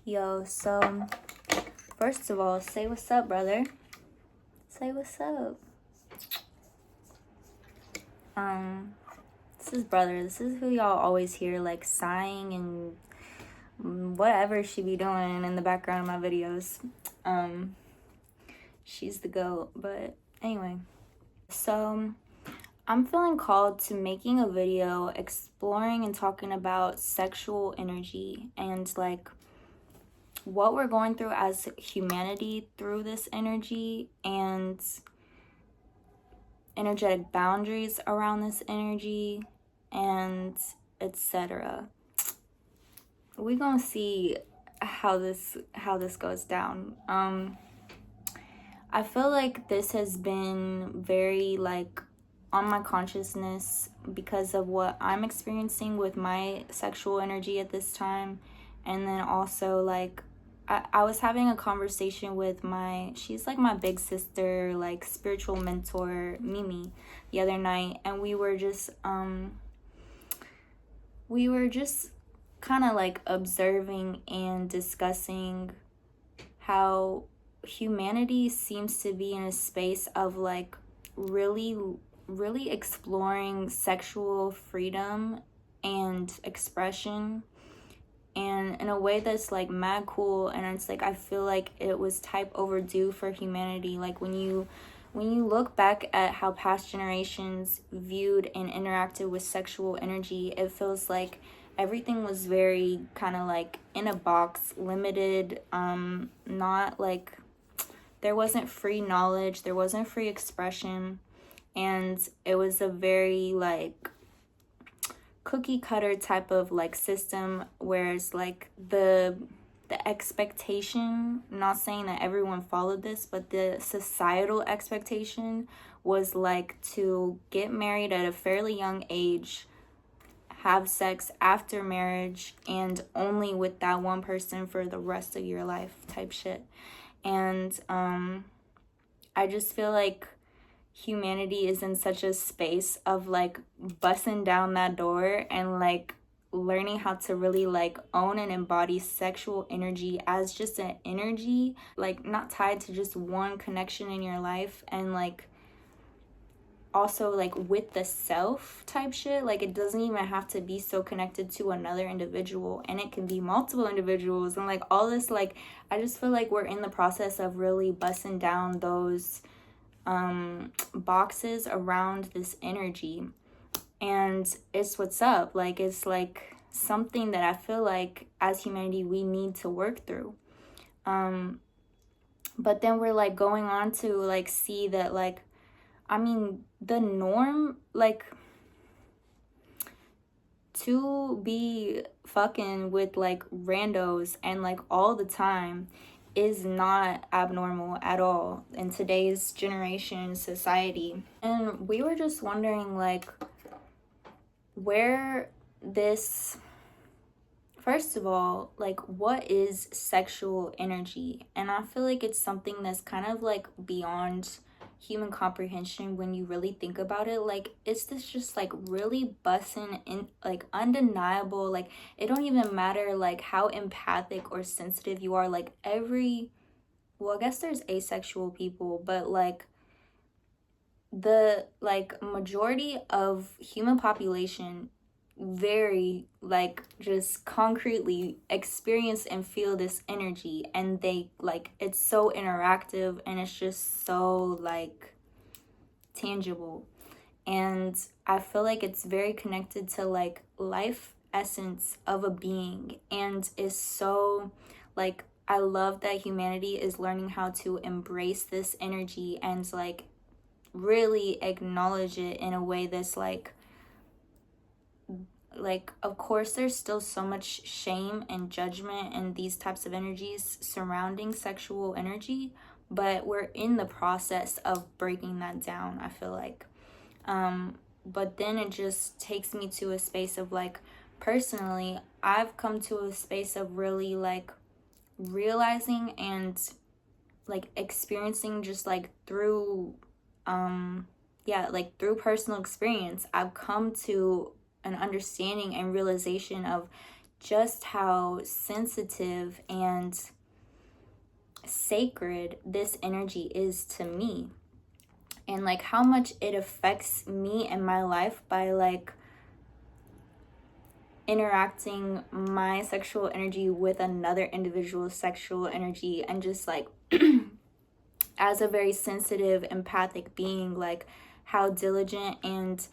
Yo, so first of all, say what's up, brother. Say what's up. This is brother. This is who y'all always hear like sighing and whatever she be doing in the background of my videos. She's the GOAT. But anyway, so I'm feeling called to making a video exploring and talking about sexual energy and like what we're going through as humanity through this energy and energetic boundaries around this energy and etc. We're gonna see how this goes down. I feel like this has been very like on my consciousness because of what I'm experiencing with my sexual energy at this time. And then also like I was having a conversation with she's like my big sister, like spiritual mentor, Mimi, the other night, and we were just kind of like observing and discussing how humanity seems to be in a space of like really exploring sexual freedom and expression, and in a way that's like mad cool. And it's like I feel like it was type overdue for humanity. Like when you look back at how past generations viewed and interacted with sexual energy, it feels like everything was very kind of like in a box, limited, not like there wasn't free knowledge, there wasn't free expression, and it was a very like cookie cutter type of like system, whereas like the expectation, not saying that everyone followed this, but the societal expectation was like to get married at a fairly young age, have sex after marriage, and only with that one person for the rest of your life type shit. And I just feel like humanity is in such a space of like busting down that door and like learning how to really like own and embody sexual energy as just an energy, like not tied to just one connection in your life, and like also like with the self type shit. Like it doesn't even have to be so connected to another individual, and it can be multiple individuals, and like all this, like I just feel like we're in the process of really busting down those boxes around this energy. And it's what's up, like it's like something that I feel like as humanity we need to work through. But then we're like going on to like see that like I mean the norm, like to be fucking with like randos and like all the time is not abnormal at all in today's generation society. And we were just wondering like where this, first of all, like what is sexual energy? And I feel like it's something that's kind of like beyond human comprehension when you really think about it. Like it's this just like really bussin' in, like undeniable, like it don't even matter like how empathic or sensitive you are, like well I guess there's asexual people, but like the like majority of human population very like just concretely experience and feel this energy, and they like it's so interactive and it's just so like tangible. And I feel like it's very connected to like life essence of a being, and is so like I love that humanity is learning how to embrace this energy and like really acknowledge it in a way that's like of course there's still so much shame and judgment and these types of energies surrounding sexual energy, but we're in the process of breaking that down, I feel like. But then it just takes me to a space of like personally I've come to a space of really like realizing and like experiencing just like through through personal experience, I've come to an understanding and realization of just how sensitive and sacred this energy is to me, and like how much it affects me and my life by like interacting my sexual energy with another individual's sexual energy, and just like as a very sensitive empathic being, like how diligent and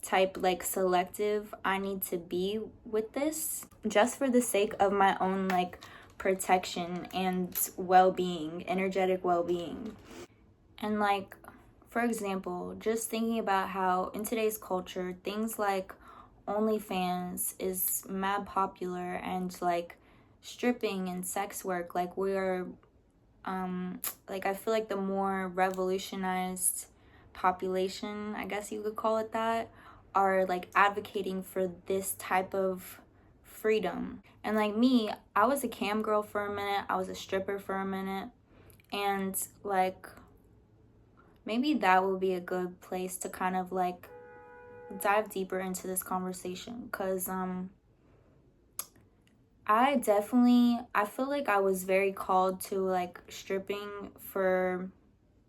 type like selective I need to be with this, just for the sake of my own like protection and well-being, energetic well-being. And like, for example, just thinking about how in today's culture things like OnlyFans is mad popular, and like stripping and sex work, like we're like I feel like the more revolutionized population, I guess you could call it that, are like advocating for this type of freedom. And like me, I was a cam girl for a minute, I was a stripper for a minute, and like maybe that would be a good place to kind of like dive deeper into this conversation, because I feel like I was very called to like stripping for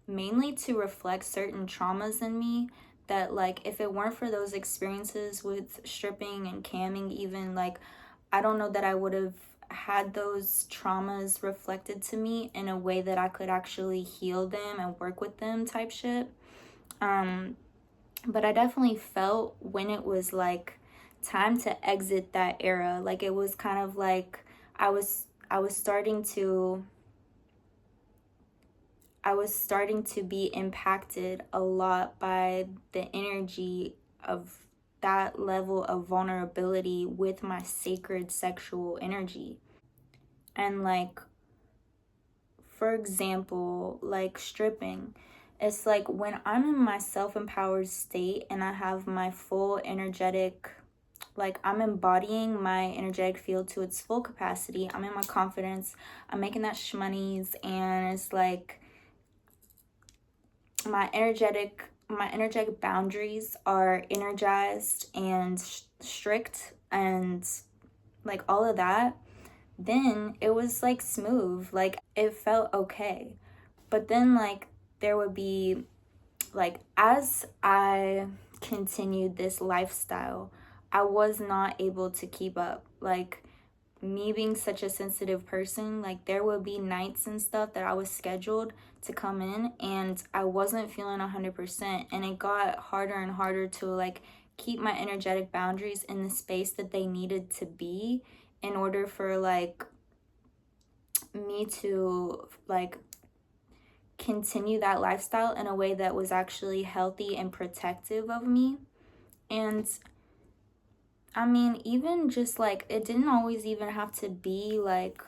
mainly to reflect certain traumas in me, that like if it weren't for those experiences with stripping and camming, even like I don't know that I would have had those traumas reflected to me in a way that I could actually heal them and work with them type shit. But I definitely felt when it was like time to exit that era, like it was kind of like I was starting to be impacted a lot by the energy of that level of vulnerability with my sacred sexual energy. And like, for example, like stripping, it's like when I'm in my self-empowered state and I have my full energetic, like I'm embodying my energetic field to its full capacity, I'm in my confidence, I'm making that shmoneys, and it's like my energetic boundaries are energized and strict and like all of that, then it was like smooth, like it felt okay. But then like there would be like, as I continued this lifestyle, I was not able to keep up. Like me being such a sensitive person, like there would be nights and stuff that I was scheduled to come in and I wasn't feeling 100%, and it got harder and harder to like keep my energetic boundaries in the space that they needed to be in order for like me to like continue that lifestyle in a way that was actually healthy and protective of me. And I mean, even just like, it didn't always even have to be like,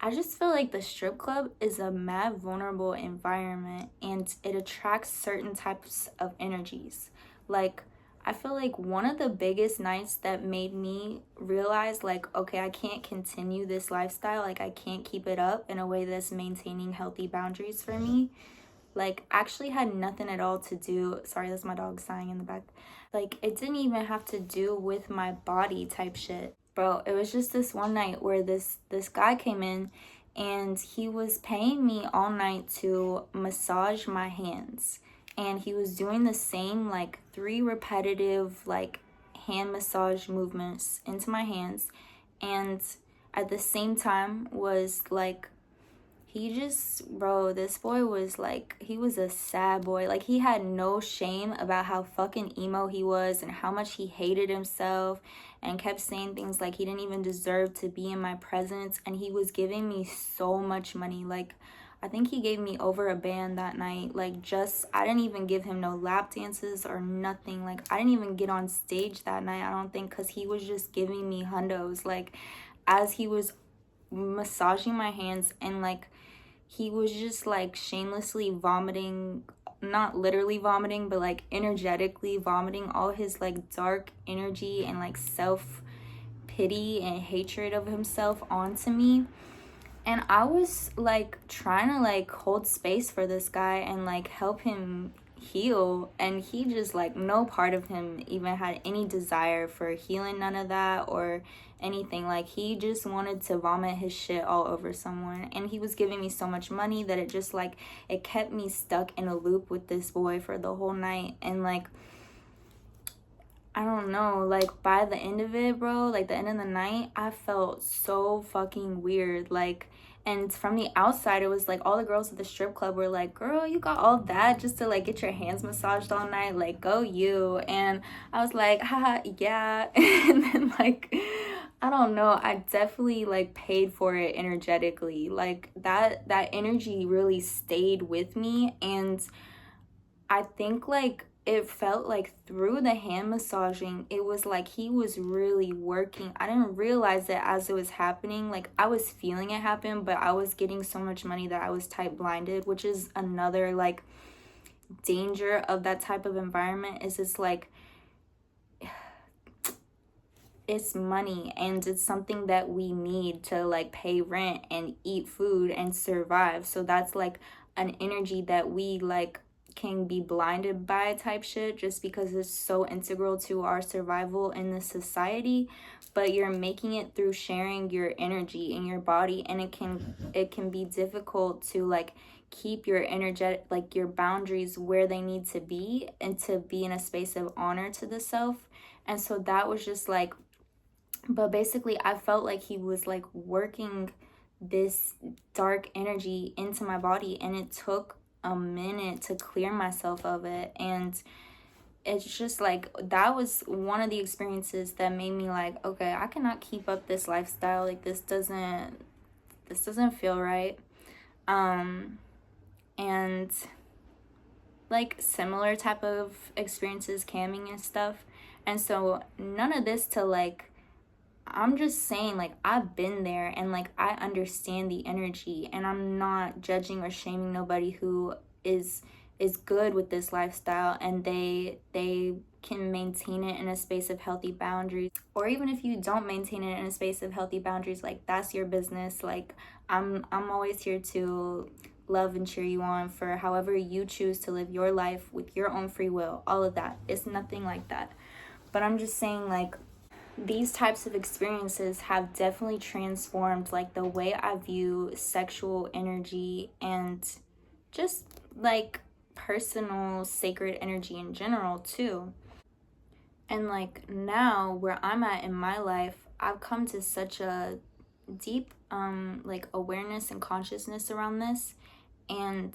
I just feel like the strip club is a mad vulnerable environment, and it attracts certain types of energies. Like, I feel like one of the biggest nights that made me realize like, okay, I can't continue this lifestyle, like I can't keep it up in a way that's maintaining healthy boundaries for me, like actually had nothing at all to do, sorry, that's my dog sighing in the back, like it didn't even have to do with my body type shit, bro. It was just this one night where this guy came in and he was paying me all night to massage my hands, and he was doing the same like 3 repetitive like hand massage movements into my hands, and at the same time was like, he just, bro, this boy was like, he was a sad boy. Like he had no shame about how fucking emo he was and how much he hated himself, and kept saying things like he didn't even deserve to be in my presence. And he was giving me so much money. Like I think he gave me over a band that night. Like just, I didn't even give him no lap dances or nothing. Like I didn't even get on stage that night, I don't think, because he was just giving me hundos. Like as he was massaging my hands, and like he was just like shamelessly vomiting, not literally vomiting, but like energetically vomiting all his like dark energy and like self pity and hatred of himself onto me. And I was like trying to like hold space for this guy and like help him heal, and he just like, no part of him even had any desire for healing, none of that or anything. Like, he just wanted to vomit his shit all over someone, and he was giving me so much money that it just like, it kept me stuck in a loop with this boy for the whole night. And like, I don't know, like, by the end of it, bro, like, the end of the night, I felt so fucking weird. Like, and from the outside, it was like all the girls at the strip club were like, girl, you got all that just to like get your hands massaged all night, like, go you. And I was like, haha, yeah. And then like, I don't know, I definitely like paid for it energetically. Like, that energy really stayed with me. And I think like it felt like through the hand massaging, it was like he was really working. I didn't realize it as it was happening. Like, I was feeling it happen, but I was getting so much money that I was type blinded, which is another like danger of that type of environment. Is it's like, it's money, and it's something that we need to like pay rent and eat food and survive. So that's like an energy that we like can be blinded by type shit, just because it's so integral to our survival in this society. But you're making it through sharing your energy in your body, and it can be difficult to like keep your energetic, like your boundaries where they need to be, and to be in a space of honor to the self. And so that was just like, but basically I felt like he was like working this dark energy into my body, and it took a minute to clear myself of it. And it's just like, that was one of the experiences that made me like, okay, I cannot keep up this lifestyle. Like, this doesn't feel right. And like similar type of experiences, camming and stuff. And so none of this to like, I'm just saying, like, I've been there, and like I understand the energy, and I'm not judging or shaming nobody who is good with this lifestyle, and they can maintain it in a space of healthy boundaries. Or even if you don't maintain it in a space of healthy boundaries, like, that's your business. Like, I'm always here to love and cheer you on for however you choose to live your life with your own free will, all of that. It's nothing like that. But I'm just saying, like, these types of experiences have definitely transformed like the way I view sexual energy, and just like personal sacred energy in general too. And like, now where I'm at in my life, I've come to such a deep like awareness and consciousness around this. And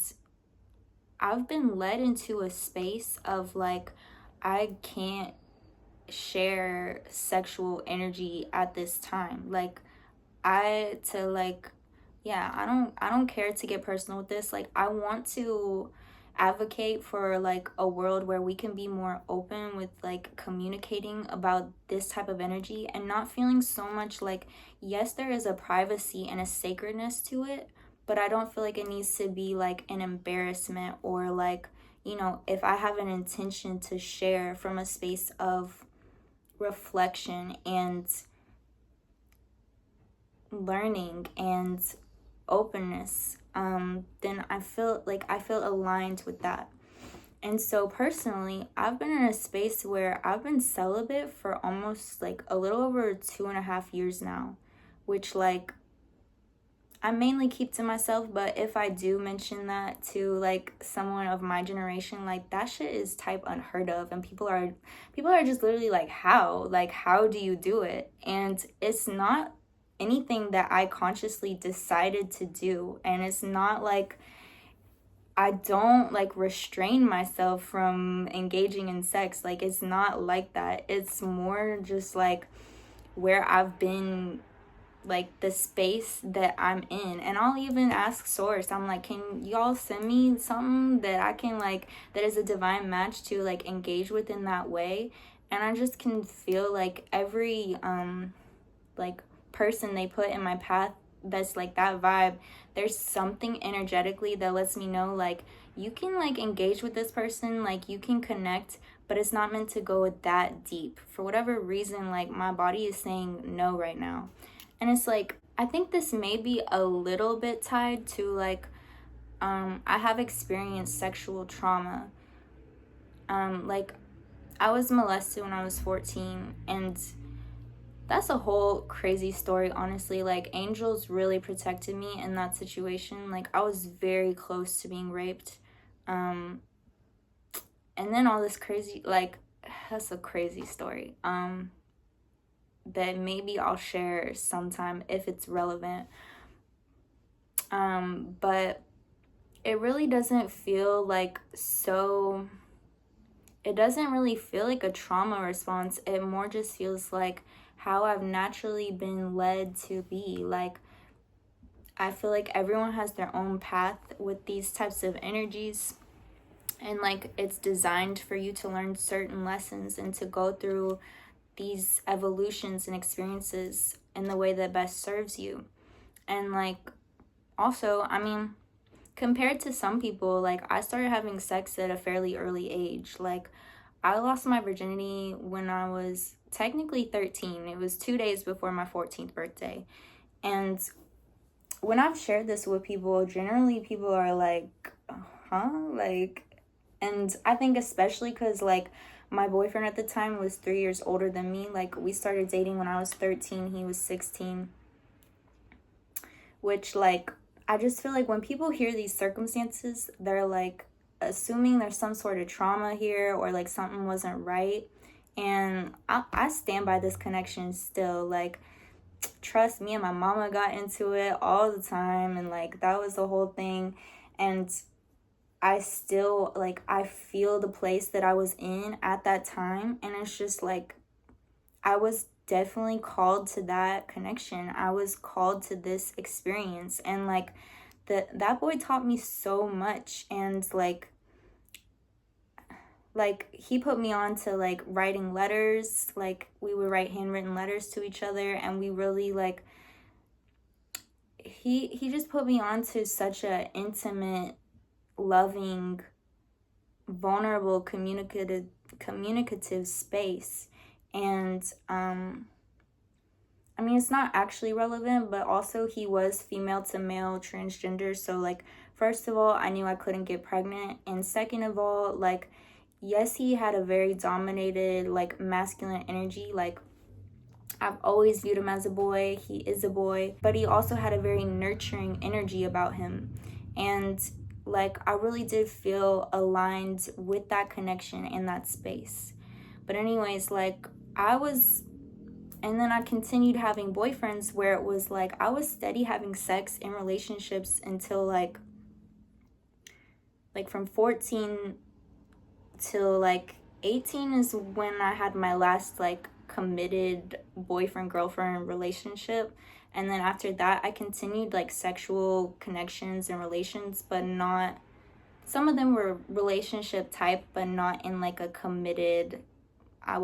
I've been led into a space of like, I can't share sexual energy at this time. Like, I don't care to get personal with this. Like, I want to advocate for like a world where we can be more open with like communicating about this type of energy, and not feeling so much like, yes, there is a privacy and a sacredness to it, but I don't feel like it needs to be like an embarrassment, or like, you know, if I have an intention to share from a space of reflection and learning and openness, then I feel aligned with that. And so personally, I've been in a space where I've been celibate for almost like a little over 2.5 years now, which like I mainly keep to myself. But if I do mention that to like someone of my generation, like, that shit is type unheard of, and people are just literally like, how do you do it? And it's not anything that I consciously decided to do, and it's not like I don't like restrain myself from engaging in sex. Like, it's not like that. It's more just like where I've been, like the space that I'm in. And I'll even ask source, I'm like, can y'all send me something that I can like, that is a divine match to like engage with in that way? And I just can feel like every like person they put in my path that's like that vibe, there's something energetically that lets me know like, you can like engage with this person, like you can connect, but it's not meant to go that deep. For whatever reason, like my body is saying no right now. And it's like, I think this may be a little bit tied to like, I have experienced sexual trauma, Like, I was molested when I was 14, and that's a whole crazy story, honestly. Like, angels really protected me in that situation. Like, I was very close to being raped. And then all this crazy, like, that's a crazy story. That maybe I'll share sometime if it's relevant. But it really doesn't feel like it doesn't really feel like a trauma response. It more just feels like how I've naturally been led to be. Like, I feel like everyone has their own path with these types of energies. And like, it's designed for you to learn certain lessons and to go through these evolutions and experiences in the way that best serves you. And like, also, I mean, compared to some people, like, I started having sex at a fairly early age. Like, I lost my virginity when I was technically 13. It was 2 days before my 14th birthday. And when I've shared this with people, generally people are like, huh? Like, and I think especially because, like, my boyfriend at the time was 3 years older than me. Like, we started dating when I was 13, he was 16. Which, like, I just feel like when people hear these circumstances, they're like assuming there's some sort of trauma here, or like something wasn't right. And I stand by this connection still. Like, trust me, and my mama got into it all the time, and like, that was the whole thing. And I still, like, I feel the place that I was in at that time, and it's just like, I was definitely called to that connection. I was called to this experience, and like, that boy taught me so much. And like he put me on to like writing letters. Like, we would write handwritten letters to each other, and we really like, he just put me on to such a intimate, loving, vulnerable, communicative space. And I mean, it's not actually relevant, but also he was female to male transgender. So, like, first of all, I knew I couldn't get pregnant. And second of all, like, yes, he had a very dominated, like, masculine energy. Like, I've always viewed him as a boy. He is a boy. But he also had a very nurturing energy about him. And, like, I really did feel aligned with that connection in that space. But anyways, like, and then I continued having boyfriends where it was like I was steady having sex in relationships until like from 14 till like 18 is when I had my last like committed boyfriend girlfriend relationship. And then after that, I continued like sexual connections and relations, but not, some of them were relationship type, but not in like a committed, I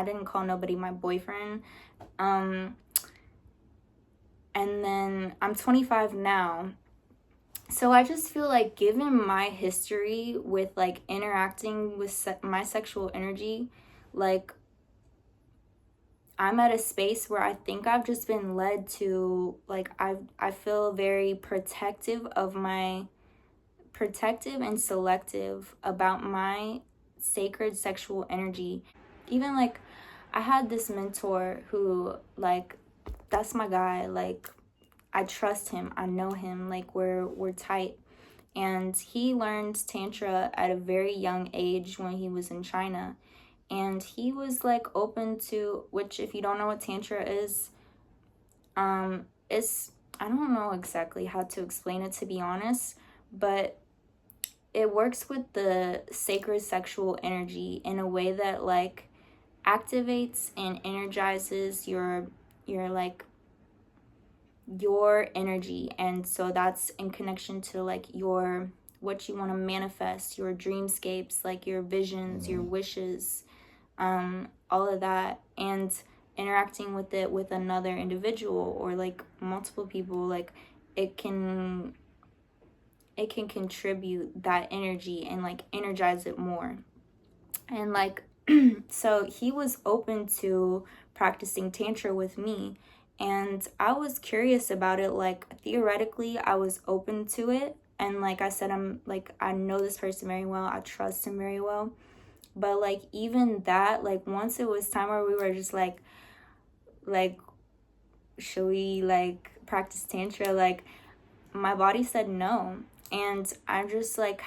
didn't call nobody my boyfriend. And then I'm 25 now. So I just feel like, given my history with like interacting with my sexual energy, like, I'm at a space where I think I've just been led to, like, I feel very protective and selective about my sacred sexual energy. Even like, I had this mentor who, like, that's my guy. Like, I trust him. I know him. Like, we're tight. And he learned tantra at a very young age when he was in China. And he was like open to, which, if you don't know what tantra is, it's, I don't know exactly how to explain it, to be honest, but it works with the sacred sexual energy in a way that like activates and energizes your energy. And so that's in connection to like what you want to manifest, your dreamscapes, like your visions, your wishes, all of that. And interacting with it with another individual or like multiple people, like, it can contribute that energy and like energize it more. And like, so he was open to practicing tantra with me, and I was curious about it. Like, theoretically, I was open to it, and like I said, I'm like, I know this person very well, I trust him very well. But like even that, like once it was time where we were just like should we like practice tantra, like my body said no. And I just like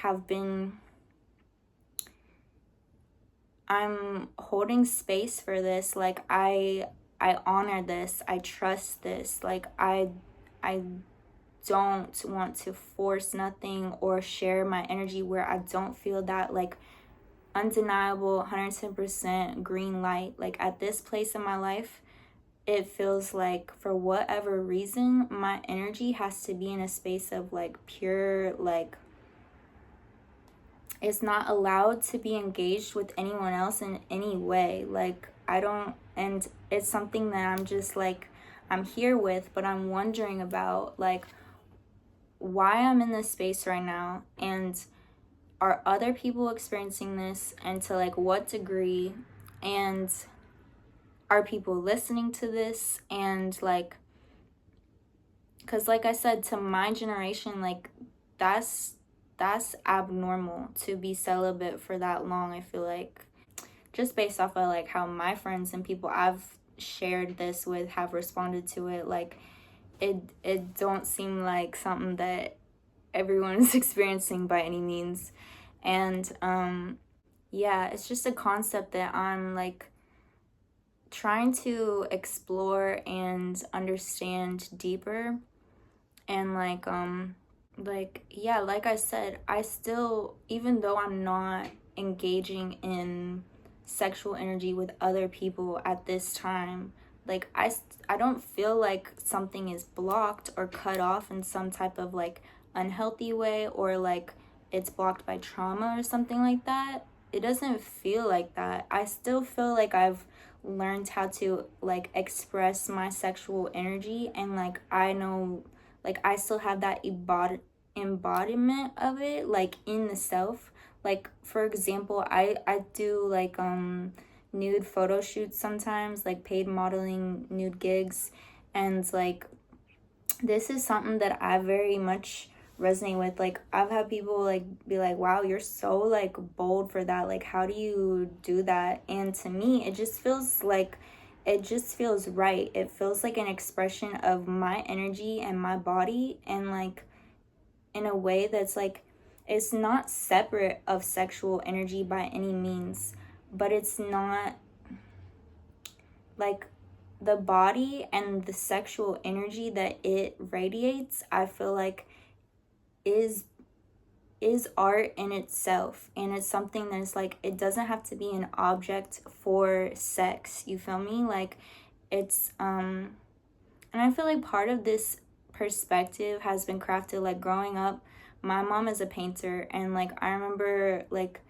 I'm holding space for this. Like I honor this, I trust this. Like I don't want to force nothing or share my energy where I don't feel that like undeniable 110% green light. Like at this place in my life, it feels like for whatever reason, my energy has to be in a space of like pure, like it's not allowed to be engaged with anyone else in any way. Like I don't, and it's something that I'm just like, I'm here with, but I'm wondering about like why I'm in this space right now, and are other people experiencing this, and to like what degree, and are people listening to this, and like, because like I said, to my generation, like that's abnormal to be celibate for that long. I feel like just based off of like how my friends and people I've shared this with have responded to it, like it don't seem like something that everyone is experiencing by any means. And yeah, it's just a concept that I'm like trying to explore and understand deeper. And like yeah, like I said, I still, even though I'm not engaging in sexual energy with other people at this time, like I don't feel like something is blocked or cut off in some type of like unhealthy way, or like it's blocked by trauma or something like that. It doesn't feel like that. I still feel like I've learned how to like express my sexual energy, and like I know, like I still have that embodiment of it, like in the self. Like for example, I do like nude photo shoots sometimes, like paid modeling nude gigs, and like this is something that I very much resonate with. Like I've had people like be like, wow, you're so like bold for that, like how do you do that? And to me it just feels like, it just feels right. It feels like an expression of my energy and my body, and like in a way that's like, it's not separate of sexual energy by any means, but it's not like the body and the sexual energy that it radiates, I feel like is art in itself. And it's something that's like, it doesn't have to be an object for sex, you feel me? Like it's and I feel like part of this perspective has been crafted like growing up. My mom is a painter, and like I remember like,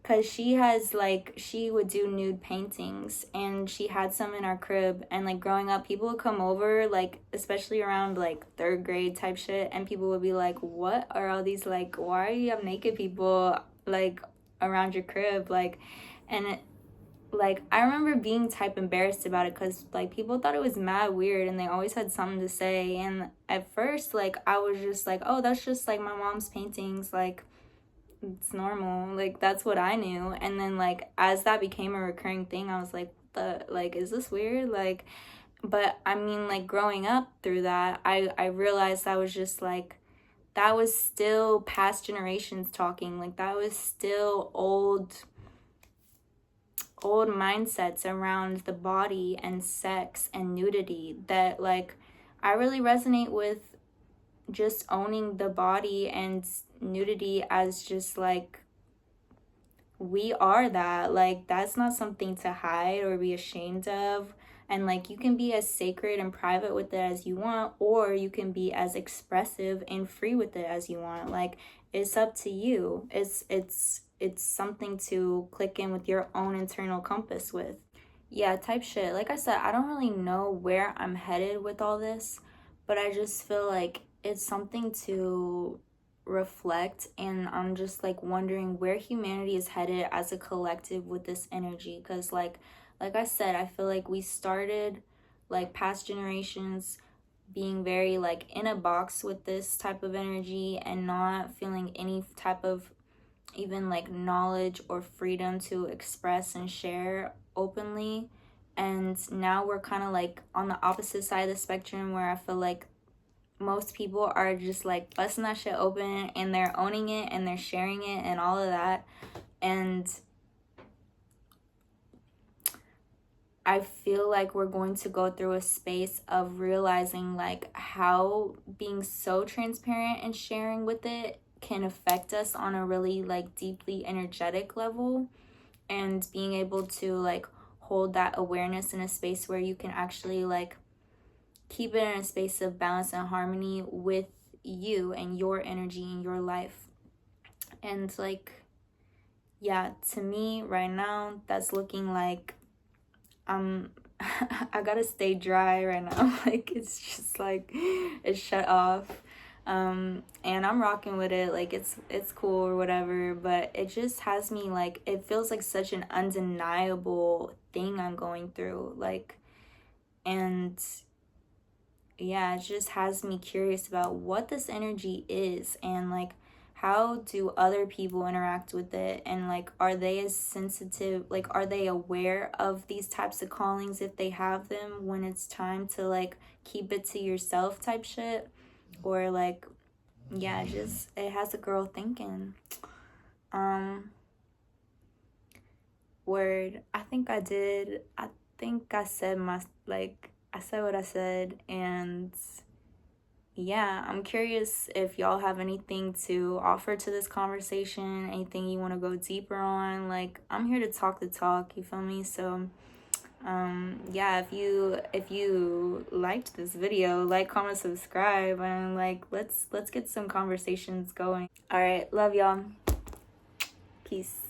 because she has like, she would do nude paintings, and she had some in our crib. And like growing up, people would come over, like especially around like third grade type shit, and people would be like, what are all these, like why do you have naked people like around your crib, like, and it, like I remember being type embarrassed about it, because like people thought it was mad weird, and they always had something to say. And at first like I was just like, oh, that's just like my mom's paintings, like it's normal, like that's what I knew. And then like as that became a recurring thing, I was like, what the, like is this weird? Like, but I mean like growing up through that, I realized that was just like, that was still past generations talking. Like that was still old mindsets around the body and sex and nudity, that like I really resonate with just owning the body and nudity as just like, we are that, like that's not something to hide or be ashamed of. And like you can be as sacred and private with it as you want, or you can be as expressive and free with it as you want. Like it's up to you. It's something to click in with your own internal compass with. Yeah, type shit. Like I said, I don't really know where I'm headed with all this, but I just feel like it's something to reflect. And I'm just like wondering where humanity is headed as a collective with this energy. Because like I said, I feel like we started like past generations being very like in a box with this type of energy, and not feeling any type of even like knowledge or freedom to express and share openly. And now we're kind of like on the opposite side of the spectrum, where I feel like most people are just like busting that shit open and they're owning it and they're sharing it and all of that. And I feel like we're going to go through a space of realizing like how being so transparent and sharing with it can affect us on a really like deeply energetic level, and being able to like hold that awareness in a space where you can actually like keep it in a space of balance and harmony with you and your energy in your life. And like, yeah, to me right now, that's looking like I gotta stay dry right now. Like, it's just like it's shut off. And I'm rocking with it. Like, it's cool or whatever, but it just has me like, it feels like such an undeniable thing I'm going through. Like, and yeah, it just has me curious about what this energy is, and like how do other people interact with it, and like are they as sensitive, like are they aware of these types of callings if they have them, when it's time to like keep it to yourself type shit, or like, yeah, just it has a girl thinking. Word, I think I said my, like I said what I said. And yeah, I'm curious if y'all have anything to offer to this conversation, anything you want to go deeper on. Like, I'm here to talk the talk, you feel me? So yeah, if you liked this video, like, comment, subscribe, and like let's get some conversations going. All right, love y'all. Peace.